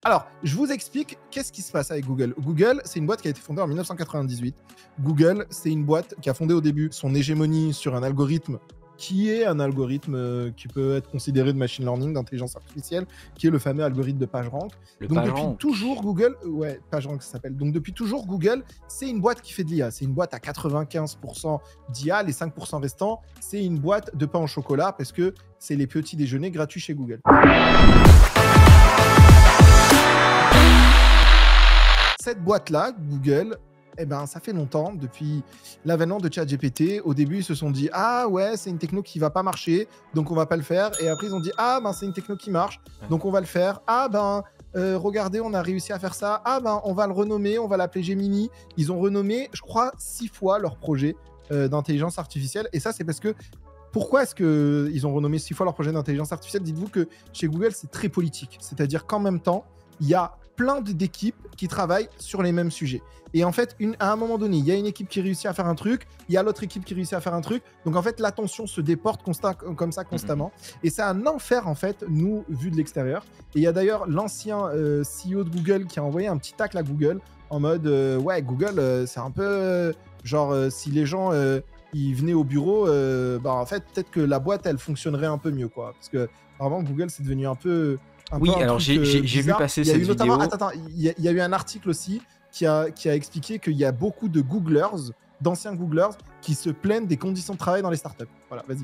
Alors, je vous explique qu'est-ce qui se passe avec Google. Google, c'est une boîte qui a été fondée en 1998. Google, c'est une boîte qui a fondé au début son hégémonie sur un algorithme qui est un algorithme qui peut être considéré de machine learning, d'intelligence artificielle, qui est le fameux algorithme de PageRank. Donc depuis toujours, Google, ouais, PageRank ça s'appelle. Donc depuis toujours, Google, c'est une boîte qui fait de l'IA. C'est une boîte à 95% d'IA, les 5% restants, c'est une boîte de pain au chocolat parce que c'est les petits déjeuners gratuits chez Google. Cette boîte-là, Google, eh ben, ça fait longtemps, depuis l'avènement de ChatGPT. Au début, ils se sont dit « Ah ouais, c'est une techno qui va pas marcher, donc on va pas le faire. » Et après, ils ont dit « Ah ben, c'est une techno qui marche, donc on va le faire. Ah ben, regardez, on a réussi à faire ça. Ah ben, on va le renommer, on va l'appeler Gemini. » Ils ont renommé, je crois, 6 fois leur projet d'intelligence artificielle. Et ça, c'est parce que pourquoi est-ce qu'ils ont renommé 6 fois leur projet d'intelligence artificielle? Dites-vous que chez Google, c'est très politique. C'est-à-dire qu'en même temps, il y a plein d'équipes qui travaillent sur les mêmes sujets. Et en fait, à un moment donné, il y a une équipe qui réussit à faire un truc, il y a l'autre équipe qui réussit à faire un truc. Donc en fait, l'attention se déporte comme ça constamment. Et c'est un enfer, en fait, nous, vu de l'extérieur. Et il y a d'ailleurs l'ancien CEO de Google qui a envoyé un petit tacle à Google en mode ouais, Google, c'est un peu genre si les gens ils venaient au bureau, bah en fait, peut-être que la boîte, elle fonctionnerait un peu mieux, quoi. Parce que vraiment, Google, c'est devenu un peu... Oui, alors j'ai vu passer cette vidéo. Attends, il y a eu un article aussi qui a expliqué qu'il y a beaucoup de Googlers, d'anciens Googlers, qui se plaignent des conditions de travail dans les startups. Voilà, vas-y.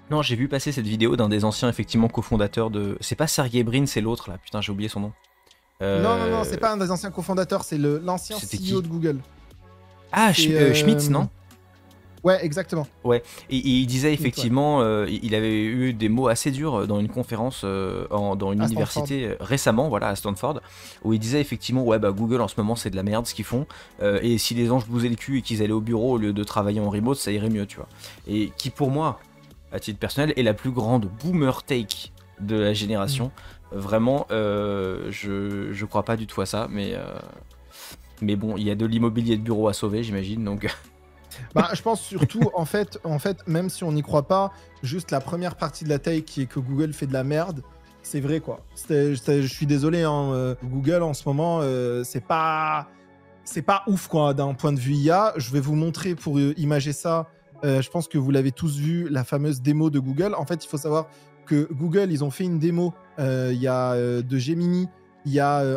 Non, j'ai vu passer cette vidéo d'un des anciens, effectivement, cofondateurs de... C'est pas Sergey Brin, c'est l'autre, là. Putain, j'ai oublié son nom. Non, c'est pas un des anciens cofondateurs, c'est l'ancien CEO de Google. Ah, Schmitz, non? Ouais, exactement. Ouais, et il disait effectivement, il avait eu des mots assez durs dans une conférence dans une université récemment, voilà, à Stanford, où il disait effectivement, ouais, bah Google en ce moment c'est de la merde ce qu'ils font, et si les anges bousaient le cul et qu'ils allaient au bureau au lieu de travailler en remote, ça irait mieux, tu vois. Et qui pour moi, à titre personnel, est la plus grande boomer take de la génération. Vraiment, je crois pas du tout à ça, mais bon, il y a de l'immobilier de bureau à sauver, j'imagine, donc... Bah, je pense surtout, en fait, même si on n'y croit pas, juste la première partie de la take qui est que Google fait de la merde, c'est vrai, quoi. Je suis désolé, hein, Google, en ce moment, c'est pas ouf, quoi, d'un point de vue IA. Je vais vous montrer pour imager ça. Je pense que vous l'avez tous vu, la fameuse démo de Google. En fait, il faut savoir que Google, ils ont fait une démo de Gemini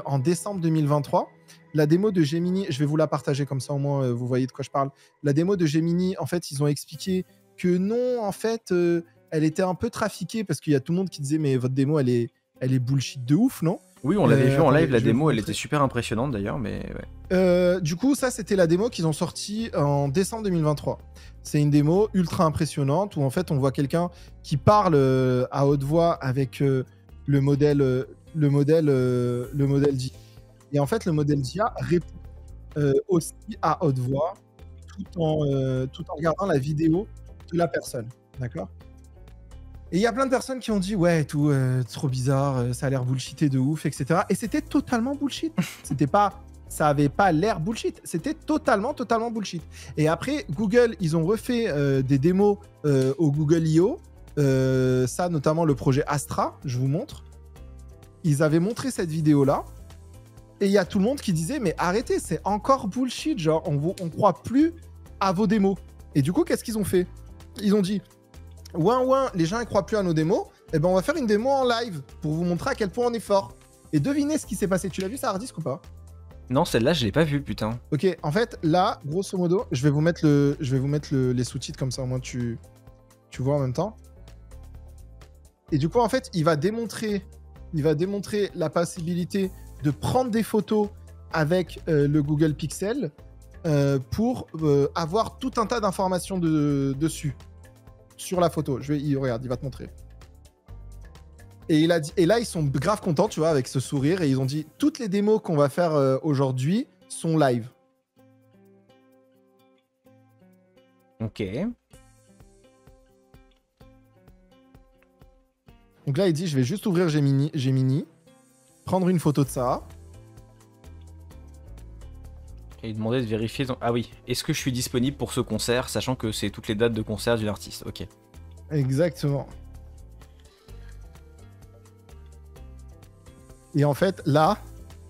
en décembre 2023. La démo de Gemini, je vais vous la partager comme ça au moins vous voyez de quoi je parle. La démo de Gemini, en fait, ils ont expliqué que non, en fait, elle était un peu trafiquée parce qu'il y a tout le monde qui disait mais votre démo, elle est bullshit de ouf, non? Oui, on l'avait vu en live, la démo, elle était super impressionnante d'ailleurs, mais ouais. Du coup, ça, c'était la démo qu'ils ont sortie en décembre 2023. C'est une démo ultra impressionnante où en fait, on voit quelqu'un qui parle à haute voix avec le modèle d'IA. Et en fait, le modèle d'IA répond aussi à haute voix tout en regardant la vidéo de la personne. D'accord? Et il y a plein de personnes qui ont dit ouais, tout trop bizarre, ça a l'air bullshité de ouf, etc. Et c'était totalement bullshit. Ça avait pas l'air bullshit. C'était totalement bullshit. Et après, Google, ils ont refait des démos au Google I.O. Ça, notamment le projet Astra, je vous montre. Ils avaient montré cette vidéo-là. Et il y a tout le monde qui disait mais arrêtez, c'est encore bullshit, genre on croit plus à vos démos. Et du coup, qu'est-ce qu'ils ont fait? Ils ont dit ouin, les gens ne croient plus à nos démos, et ben on va faire une démo en live pour vous montrer à quel point on est fort. Et devinez ce qui s'est passé. Tu l'as vu ça, Hardisque, ou pas? Non, celle-là, je l'ai pas vue, putain. Ok, en fait, là, grosso modo, je vais vous mettre les sous-titres comme ça, au moins tu vois en même temps. Et du coup, en fait, il va démontrer la possibilité de prendre des photos avec le Google Pixel pour avoir tout un tas d'informations dessus, sur la photo. Regarde, il va te montrer. Et là, ils sont grave contents, tu vois, avec ce sourire, et ils ont dit toutes les démos qu'on va faire aujourd'hui sont live. Ok. Donc là, il dit je vais juste ouvrir Gemini, prendre une photo de ça. Et demander de vérifier... Ah oui, est-ce que je suis disponible pour ce concert, sachant que c'est toutes les dates de concert d'une artiste. Ok. Exactement. Et en fait, là,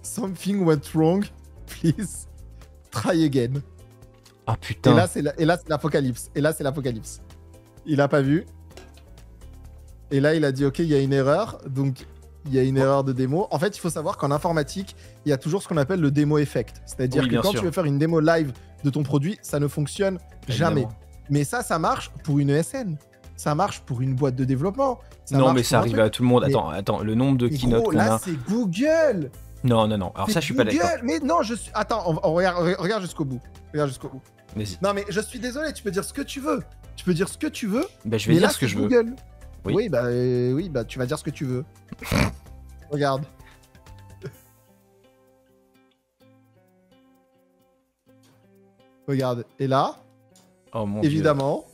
something went wrong, please try again. Ah putain. Et là, c'est l'apocalypse. Il a pas vu. Et là, il a dit, OK, il y a une erreur. Donc, il y a une erreur de démo. En fait, il faut savoir qu'en informatique, il y a toujours ce qu'on appelle le démo effect. C'est-à-dire que quand tu veux faire une démo live de ton produit, ça ne fonctionne jamais. Mais ça marche pour une ESN. Ça marche pour une boîte de développement. Non, mais ça arrive à tout le monde. Attends, le nombre de keynotes qu'on a. Là, c'est Google. Non. Alors ça, je suis pas d'accord. Mais non, je suis... Attends, regarde jusqu'au bout. Non, mais je suis désolé, tu peux dire ce que tu veux. Bah, je vais dire ce que je veux. Oui, bah, tu vas dire ce que tu veux. Regarde. Regarde. Et là, oh, mon évidemment... Dieu.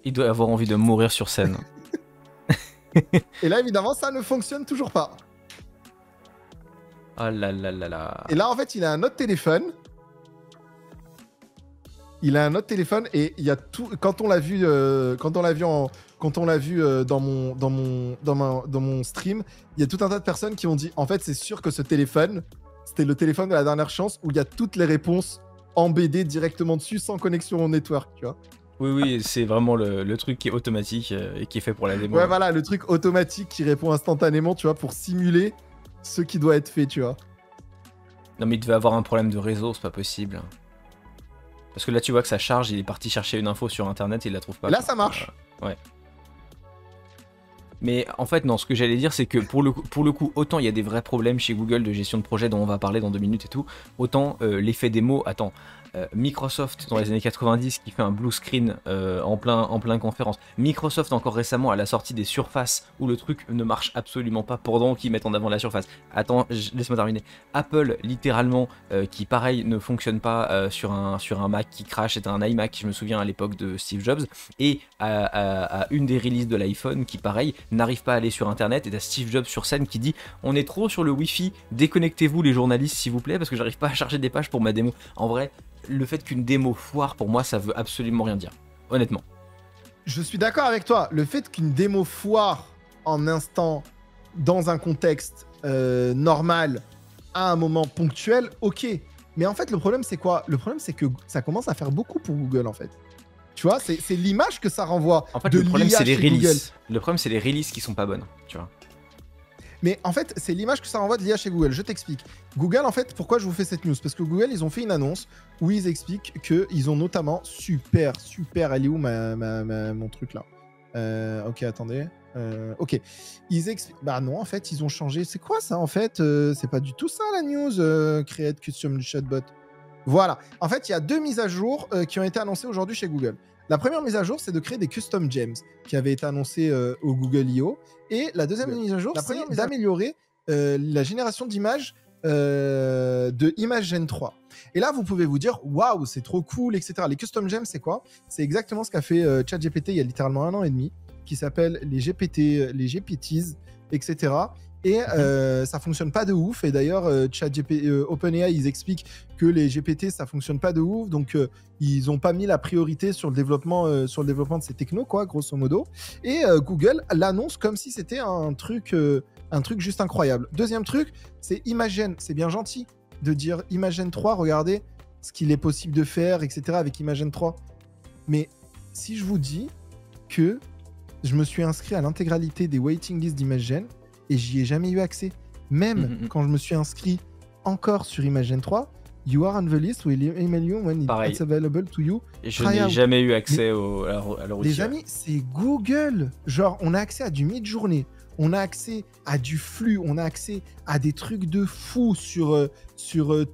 Il doit avoir envie de mourir sur scène. Et là, évidemment, ça ne fonctionne toujours pas. Oh là là là là. Et là, en fait, il a un autre téléphone. Et il y a tout. Quand on l'a vu, dans mon stream, il y a tout un tas de personnes qui ont dit, en fait, c'est sûr que ce téléphone, c'était le téléphone de la dernière chance où il y a toutes les réponses embédées directement dessus sans connexion au network, tu vois. Oui, c'est vraiment le truc qui est automatique et qui est fait pour la démo. Ouais, voilà, le truc automatique qui répond instantanément, tu vois, pour simuler ce qui doit être fait, tu vois. Non, mais il devait avoir un problème de réseau, c'est pas possible. Parce que là, tu vois que ça charge, il est parti chercher une info sur internet et il la trouve pas. Là, ça marche. Ouais. Mais en fait, non, ce que j'allais dire, c'est que pour le coup, autant il y a des vrais problèmes chez Google de gestion de projet dont on va parler dans 2 minutes et tout, autant l'effet démo, attends, Microsoft dans les années 90 qui fait un blue screen en plein conférence. Microsoft encore récemment à la sortie des surfaces où le truc ne marche absolument pas pendant qu'ils mettent en avant la surface. Attends, laisse-moi terminer. Apple littéralement qui pareil ne fonctionne pas sur un Mac qui crash, c'était un iMac, je me souviens à l'époque de Steve Jobs, et à une des releases de l'iPhone qui pareil n'arrive pas à aller sur internet, et t'as Steve Jobs sur scène qui dit on est trop sur le Wi-Fi, déconnectez-vous les journalistes s'il vous plaît parce que j'arrive pas à charger des pages pour ma démo. En vrai, le fait qu'une démo foire, pour moi, ça veut absolument rien dire. Honnêtement. Je suis d'accord avec toi. Le fait qu'une démo foire en instant, dans un contexte normal, à un moment ponctuel, ok. Mais en fait, le problème, c'est quoi? Le problème, c'est que ça commence à faire beaucoup pour Google, en fait. Tu vois, c'est l'image que ça renvoie. En fait, le problème, c'est les releases. Le problème, c'est les releases qui sont pas bonnes, tu vois. Mais en fait, c'est l'image que ça renvoie de l'IA chez Google. Je t'explique. Google, en fait, pourquoi je vous fais cette news? Parce que Google, ils ont fait une annonce où ils expliquent qu'ils ont notamment super, elle est où mon truc là? Ok, attendez. Ok. Ils expliquent. Bah non, en fait, ils ont changé. C'est quoi ça, en fait? C'est pas du tout ça, la news. Create Custom Chatbot. Voilà. En fait, il y a 2 mises à jour qui ont été annoncées aujourd'hui chez Google. La première mise à jour, c'est de créer des custom gems qui avaient été annoncés au Google I.O. Et la deuxième mise à jour, c'est d'améliorer la génération d'images de Imagen 3. Et là, vous pouvez vous dire, waouh, c'est trop cool, etc. Les custom gems, c'est quoi? C'est exactement ce qu'a fait ChatGPT il y a littéralement 1 an et demi, qui s'appelle les GPT, les GPTs, etc. Et ça fonctionne pas de ouf. Et d'ailleurs, OpenAI, ils expliquent que les GPT, ça fonctionne pas de ouf. Donc, ils ont pas mis la priorité sur le développement de ces technos, quoi, grosso modo. Et Google l'annonce comme si c'était un truc juste incroyable. Deuxième truc, c'est Imagen. C'est bien gentil de dire Imagen 3, regardez ce qu'il est possible de faire, etc. avec Imagen 3. Mais si je vous dis que je me suis inscrit à l'intégralité des waiting lists d'Imagen, et j'y ai jamais eu accès. Même quand je me suis inscrit encore sur Imagen 3, you are on the list, we'll email you when it's available to you. Et je n'ai jamais eu accès à leur outil. Les amis, c'est Google. Genre, on a accès à du mid-journée, on a accès à du flux, on a accès à des trucs de fou sur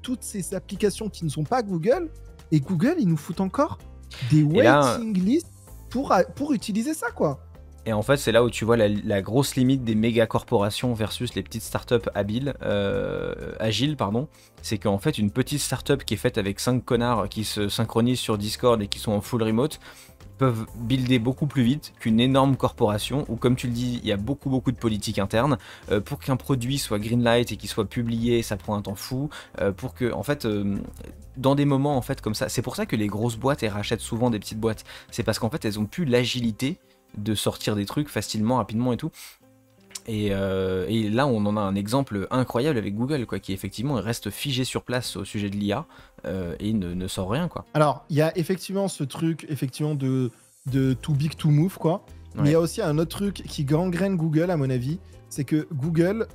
toutes ces applications qui ne sont pas Google. Et Google, ils nous foutent encore des waiting lists pour utiliser ça, quoi. Et en fait, c'est là où tu vois la grosse limite des méga corporations versus les petites startups agiles, pardon. C'est qu'en fait, une petite startup qui est faite avec 5 connards qui se synchronisent sur Discord et qui sont en full remote peuvent builder beaucoup plus vite qu'une énorme corporation où, comme tu le dis, il y a beaucoup de politique interne. Pour qu'un produit soit greenlight et qu'il soit publié, ça prend un temps fou. Pour que, en fait, dans des moments en fait comme ça, c'est pour ça que les grosses boîtes elles rachètent souvent des petites boîtes. C'est parce qu'en fait, elles ont plus l'agilité de sortir des trucs facilement, rapidement et tout. Et là, on en a un exemple incroyable avec Google, quoi, qui effectivement reste figé sur place au sujet de l'IA et ne sort rien, quoi. Alors, il y a effectivement ce truc effectivement de too big to move, quoi. Mais il y a aussi un autre truc qui gangrène Google, à mon avis, c'est que Google,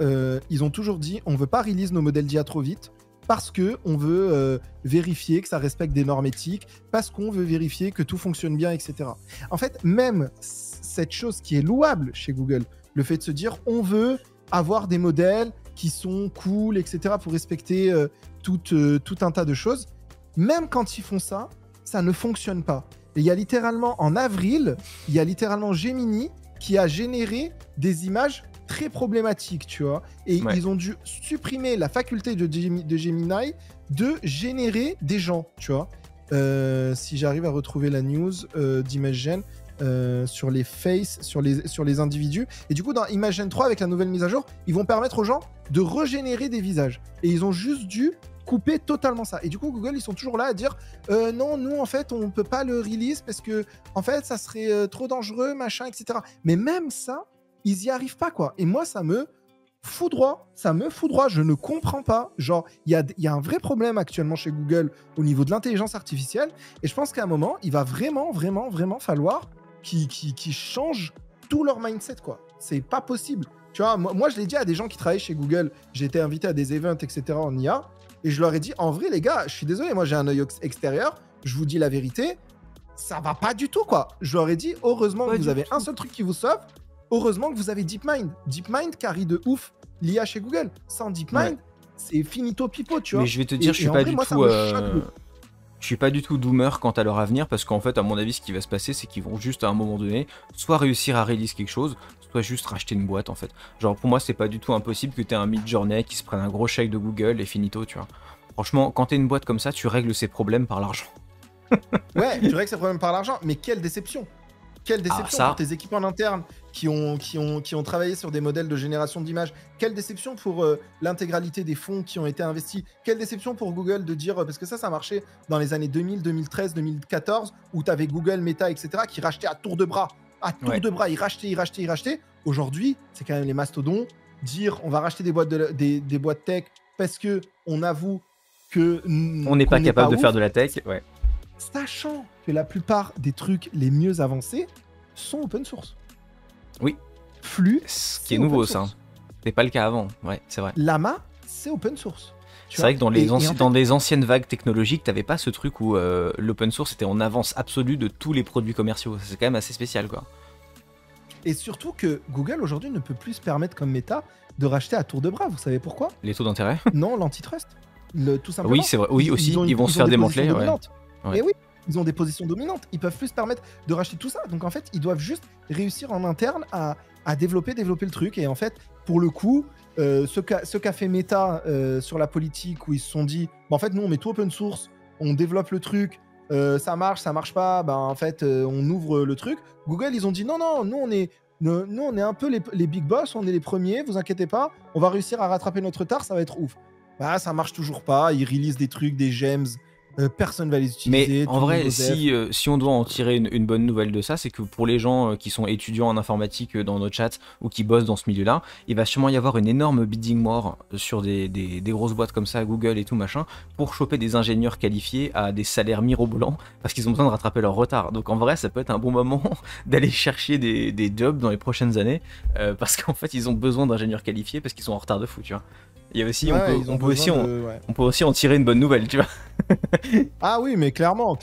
ils ont toujours dit on veut pas release nos modèles d'IA trop vite parce qu'on veut vérifier que ça respecte des normes éthiques, parce qu'on veut vérifier que tout fonctionne bien, etc. En fait, même cette chose qui est louable chez Google, le fait de se dire on veut avoir des modèles qui sont cool, etc., pour respecter tout un tas de choses, même quand ils font ça, ça ne fonctionne pas. Et il y a littéralement, en avril, il y a littéralement Gemini qui a généré des images très problématiques, tu vois. Et ils ont dû supprimer la faculté de Gemini de générer des gens, tu vois. Si j'arrive à retrouver la news d'ImageGen sur les faces, sur les individus. Et du coup, dans ImageGen 3, avec la nouvelle mise à jour, ils vont permettre aux gens de régénérer des visages. Et ils ont juste dû couper totalement ça. Et du coup, Google, ils sont toujours là à dire non, nous, en fait, on peut pas le release parce que, en fait, ça serait trop dangereux, machin, etc. Mais même ça, ils y arrivent pas, quoi. Et moi, ça me foudroie. Je ne comprends pas. Genre, il y a un vrai problème actuellement chez Google au niveau de l'intelligence artificielle. Et je pense qu'à un moment, il va vraiment falloir qu'ils changent tout leur mindset, quoi. C'est pas possible. Tu vois, moi, je l'ai dit à des gens qui travaillent chez Google. J'ai été invité à des events, etc. en IA. Et je leur ai dit, en vrai, les gars, je suis désolé, moi, j'ai un œil extérieur. Je vous dis la vérité. Ça va pas du tout, quoi. Je leur ai dit, heureusement que vous avez un seul truc qui vous sauve. Heureusement que vous avez DeepMind. DeepMind carry de ouf l'IA chez Google. Sans DeepMind, c'est finito pipo, tu vois. Mais je vais te dire, je suis pas du tout... Je suis pas du tout doomer quant à leur avenir, parce qu'en fait, à mon avis, ce qui va se passer, c'est qu'ils vont juste à un moment donné, soit réussir à release quelque chose, soit juste racheter une boîte, en fait. Genre, pour moi, c'est pas du tout impossible que t'aies un Midjourney qui se prenne un gros chèque de Google et finito, tu vois. Franchement, quand t'es une boîte comme ça, tu règles ses problèmes par l'argent. Ouais, tu règles ses problèmes par l'argent, mais quelle déception! Quelle déception pour tes équipes en interne qui ont travaillé sur des modèles de génération d'images. Quelle déception pour l'intégralité des fonds qui ont été investis. Quelle déception pour Google de dire, parce que ça marchait dans les années 2000, 2013, 2014, où tu avais Google, Meta, etc., qui rachetaient à tour de bras. À tour de bras, ils rachetaient. Aujourd'hui, c'est quand même les mastodons. Dire, on va racheter des boîtes tech parce qu'on avoue que... On n'est pas capable de faire de la tech, ouais. Sachant que la plupart des trucs les mieux avancés sont open source. Oui. Flux, ce qui est nouveau, ça. C'est pas le cas avant, ouais, c'est vrai. Lama, c'est open source. C'est vrai que dans les anciennes vagues technologiques, t'avais pas ce truc où l'open source était en avance absolue de tous les produits commerciaux. C'est quand même assez spécial, quoi. Et surtout que Google, aujourd'hui, ne peut plus se permettre, comme Meta, de racheter à tour de bras. Vous savez pourquoi? Les taux d'intérêt? Non, l'antitrust. Tout simplement. Oui, c'est vrai. Oui, aussi, ils vont se faire démanteler. Et oui, ils ont des positions dominantes. Ils peuvent plus se permettre de racheter tout ça. Donc en fait, ils doivent juste réussir en interne à développer le truc. Et en fait, pour le coup, ce qu'a fait Meta sur la politique, où ils se sont dit, en fait, nous, on met tout open source, on développe le truc, ça marche pas, en fait, on ouvre le truc. Google, ils ont dit, non, nous, on est un peu les big boss, on est les premiers, vous inquiétez pas, on va réussir à rattraper notre retard, ça va être ouf. Ça marche toujours pas, ils releasent des trucs, des gems, personne va les utiliser. Mais en vrai, si on doit en tirer une bonne nouvelle de ça, c'est que pour les gens qui sont étudiants en informatique dans nos chats ou qui bossent dans ce milieu-là, il va sûrement y avoir une énorme bidding war sur des grosses boîtes comme ça, Google et tout machin, pour choper des ingénieurs qualifiés à des salaires mirobolants parce qu'ils ont besoin de rattraper leur retard. Donc en vrai, ça peut être un bon moment d'aller chercher des jobs dans les prochaines années parce qu'en fait, ils ont besoin d'ingénieurs qualifiés parce qu'ils sont en retard de fou, tu vois. Il y a aussi, on peut aussi en tirer une bonne nouvelle, tu vois. Ah oui, mais clairement.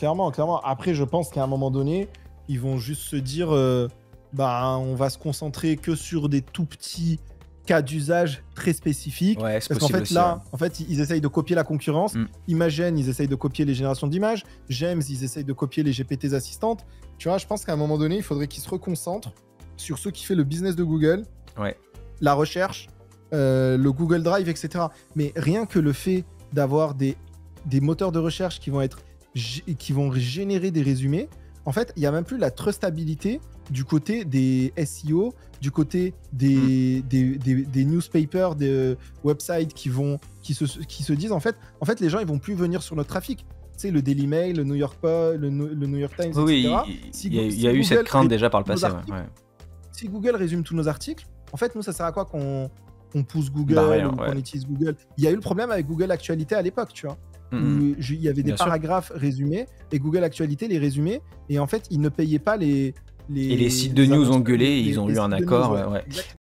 Après, je pense qu'à un moment donné, ils vont juste se dire, on va se concentrer que sur des tout petits cas d'usage très spécifiques. Ouais, parce qu'en fait, aussi, là, en fait, ils essayent de copier la concurrence. Imagen, ils essayent de copier les générations d'images. Gems, ils essayent de copier les GPTs assistantes. Tu vois, je pense qu'à un moment donné, il faudrait qu'ils se reconcentrent sur ce qui fait le business de Google. Ouais. La recherche, le Google Drive, etc. Mais rien que le fait d'avoir des moteurs de recherche qui vont générer des résumés, en fait, il n'y a même plus la trustabilité du côté des SEO, du côté des newspapers, des websites qui se disent, en fait, les gens, ils vont plus venir sur notre trafic. Tu sais, le Daily Mail, le New York Post, le New York Times, oui, etc. Il y a eu cette crainte déjà par le passé. Si Google résume tous nos articles, En fait, nous, ça sert à quoi qu'on pousse Google ou qu'on utilise Google? Il y a eu le problème avec Google Actualité à l'époque, tu vois. Où il y avait des paragraphes résumés et Google Actualité les résumait et en fait ils ne payaient pas les et les sites de news ont gueulé, ils ont eu un accord.